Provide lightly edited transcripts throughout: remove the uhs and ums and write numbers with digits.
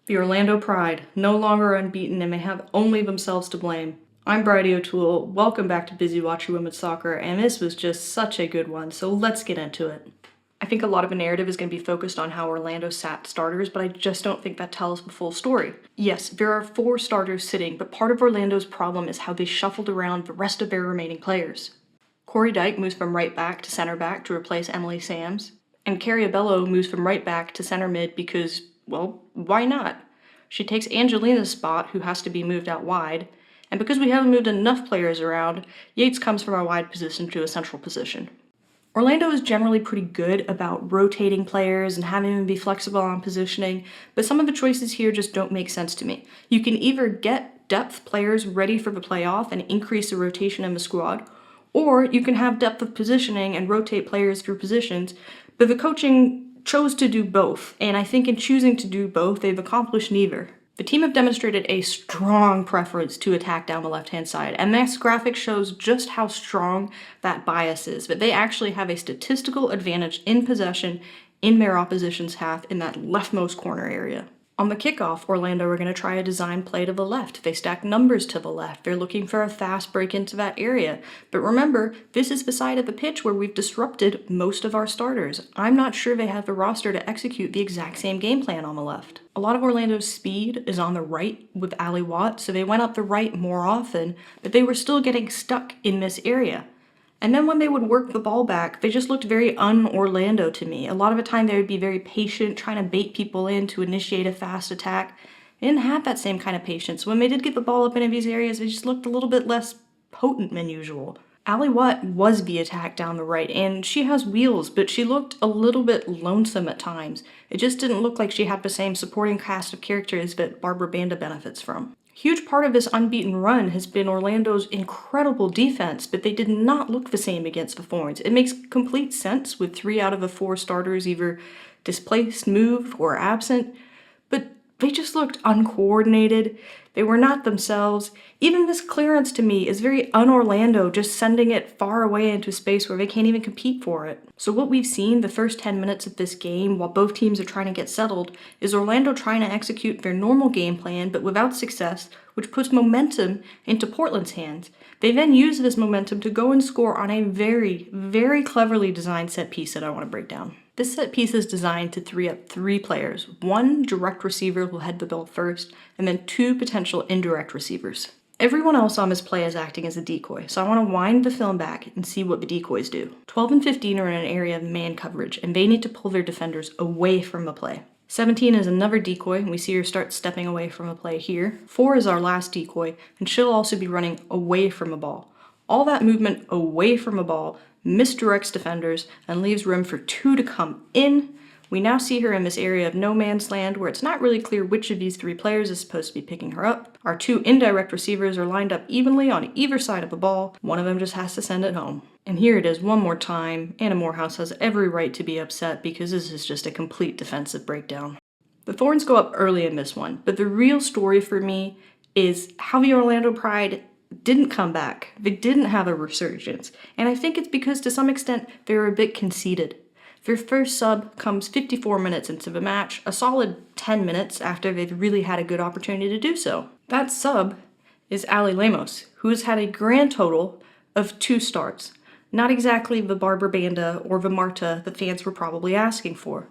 The Orlando Pride, no longer unbeaten and may have only themselves to blame. I'm Bridie O'Toole, welcome back to Busy Watching Women's Soccer, and this was just such a good one, so let's get into it. I think a lot of the narrative is going to be focused on how Orlando sat starters, but I just don't think that tells the full story. Yes, there are 4 starters sitting, but part of Orlando's problem is how they shuffled around the rest of their remaining players. Corey Dyke moves from right back to center back to replace Emily Sams, and Carrie Abello moves from right back to center mid because, well, why not? She takes Angelina's spot, who has to be moved out wide, and because we haven't moved enough players around, Yates comes from our wide position to a central position. Orlando is generally pretty good about rotating players and having them be flexible on positioning, but some of the choices here just don't make sense to me. You can either get depth players ready for the playoff and increase the rotation in the squad, or you can have depth of positioning and rotate players through positions, but the coaching chose to do both, and I think in choosing to do both, they've accomplished neither. The team have demonstrated a strong preference to attack down the left-hand side, and this graphic shows just how strong that bias is, but they actually have a statistical advantage in possession in their opposition's half in that leftmost corner area. On the kickoff, Orlando are going to try a design play to the left. They stack numbers to the left. They're looking for a fast break into that area. But remember, this is the side of the pitch where we've disrupted most of our starters. I'm not sure they have the roster to execute the exact same game plan on the left. A lot of Orlando's speed is on the right with Ali Watt, so they went up the right more often, but they were still getting stuck in this area. And then when they would work the ball back, they just looked very un-Orlando to me. A lot of the time they would be very patient, trying to bait people in to initiate a fast attack. They didn't have that same kind of patience. When they did get the ball up into these areas, they just looked a little bit less potent than usual. Ali Watt was the attack down the right, and she has wheels, but she looked a little bit lonesome at times. It just didn't look like she had the same supporting cast of characters that Barbara Banda benefits from. Huge part of this unbeaten run has been Orlando's incredible defense, but they did not look the same against the Thorns. It makes complete sense with 3 out of the 4 starters either displaced, moved, or absent, but they just looked uncoordinated. They were not themselves. Even this clearance to me is very un-Orlando, just sending it far away into space where they can't even compete for it. So what we've seen the first 10 minutes of this game, while both teams are trying to get settled, is Orlando trying to execute their normal game plan, but without success, which puts momentum into Portland's hands. They then use this momentum to go and score on a very, very cleverly designed set piece that I want to break down. This set piece is designed to free up 3 players. 1 direct receiver will head the ball first, and then 2 potential indirect receivers. Everyone else on this play is acting as a decoy, so I want to wind the film back and see what the decoys do. 12 and 15 are in an area of man coverage, and they need to pull their defenders away from the play. 17 is another decoy, and we see her start stepping away from the play here. 4 is our last decoy, and she'll also be running away from the ball. All that movement away from the ball misdirects defenders and leaves room for 2 to come in. We now see her in this area of no man's land where it's not really clear which of these 3 players is supposed to be picking her up. Our 2 indirect receivers are lined up evenly on either side of the ball. One of them just has to send it home. And here it is one more time. Anna Morehouse has every right to be upset because this is just a complete defensive breakdown. The Thorns go up early in this one, but the real story for me is how the Orlando Pride didn't come back. They didn't have a resurgence. And I think it's because to some extent they were a bit conceited. Their first sub comes 54 minutes into the match, a solid 10 minutes after they've really had a good opportunity to do so. That sub is Ali Lemos, who has had a grand total of 2 starts. Not exactly the Barbara Banda or the Marta the fans were probably asking for.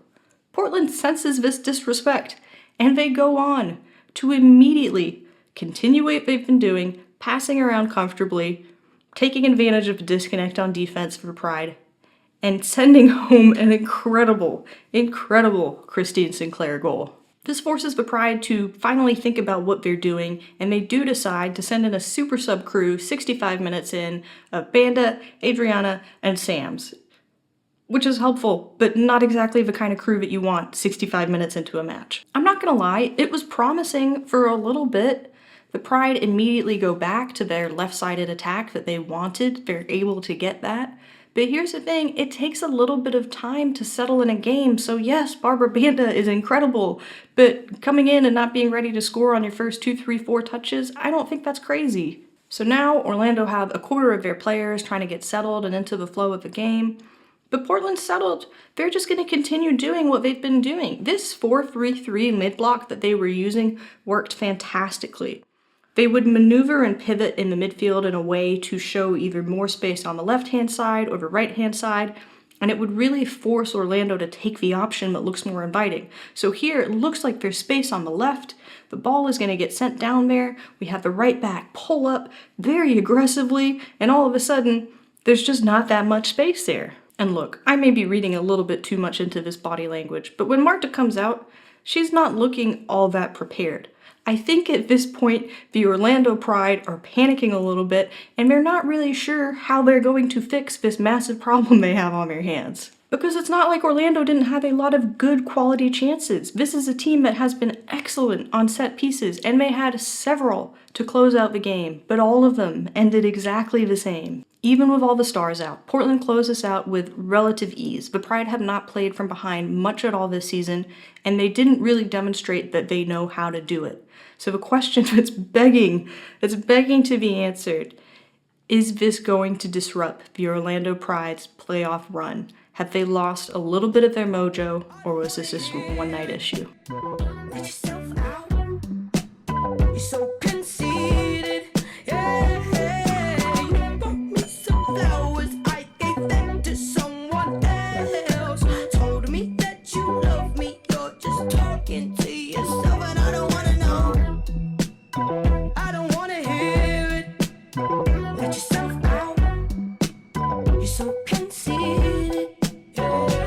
Portland senses this disrespect, and they go on to immediately continue what they've been doing, passing around comfortably, taking advantage of the disconnect on defense for Pride, and sending home an incredible Christine Sinclair goal. This forces the Pride to finally think about what they're doing, and they do decide to send in a super sub crew 65 minutes in of Banda, Adriana, and Sams, which is helpful, but not exactly the kind of crew that you want 65 minutes into a match. I'm not gonna lie, it was promising for a little bit. The Pride immediately go back to their left-sided attack that they wanted. They're able to get that. But here's the thing, it takes a little bit of time to settle in a game, so yes, Barbara Banda is incredible, but coming in and not being ready to score on your first 2, 3, 4 touches, I don't think that's crazy. So now Orlando have a quarter of their players trying to get settled and into the flow of the game, But Portland settled. They're just going to continue doing what they've been doing. This 4-3-3 mid-block that they were using worked fantastically. They would maneuver and pivot in the midfield in a way to show either more space on the left-hand side or the right-hand side, and it would really force Orlando to take the option that looks more inviting. So here it looks like there's space on the left. The ball is going to get sent down there. We have the right back pull up very aggressively, and all of a sudden, there's just not that much space there. And look, I may be reading a little bit too much into this body language, but when Marta comes out, she's not looking all that prepared. I think at this point, the Orlando Pride are panicking a little bit, and they're not really sure how they're going to fix this massive problem they have on their hands. Because it's not like Orlando didn't have a lot of good quality chances. This is a team that has been excellent on set pieces, and they had several to close out the game, but all of them ended exactly the same. Even with all the stars out, Portland closed this out with relative ease. The Pride have not played from behind much at all this season, and they didn't really demonstrate that they know how to do it. So the question that's begging to be answered, is this going to disrupt the Orlando Pride's playoff run? Have they lost a little bit of their mojo, or was this just a one-night issue?